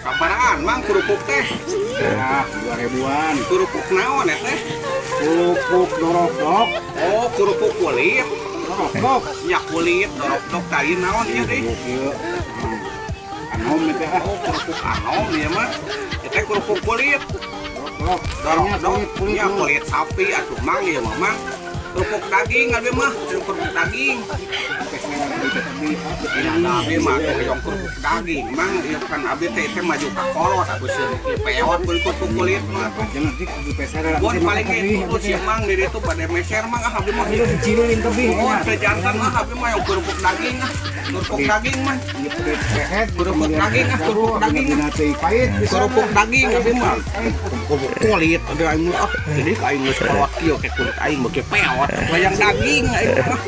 Kabaraan mang kerupuk teh. Ya, 2000-an. Kerupuk naon ya teh? Kerupuk dorok-dok. Oh, kerupuk kulit. Dorok-dok. Ya kulit, dorok-dok tadi naon ieu deh. Ieu. Anom itu ah. Oh, kerupuk anom ieu mah. Teh kerupuk kulit. Dorok-dok. Dorok-dok. Ya kulit sapi atuh mang ieu mah mang. Kerupuk daging abi mah, kerupuk daging. Ini abi mah yang kerupuk daging, mang ieu kan abi teh maju ka kolot atuh sieun peot pun kerupuk kulit mah. Jangan dik di peser. Buat paling itu si mang di itu pada meser mang abi mah. Itu dicilin tebih. Oh, sejantan mah abi mah yang kerupuk daging ah. Kerupuk daging mah. Kerupuk daging ah, kerupuk daging. Kerupuk daging abi mah. Kerupuk kulit ada aing mah. Jadi aing geus kolot kieu ke kulit aing beuki peot. Wayang daging aing mah.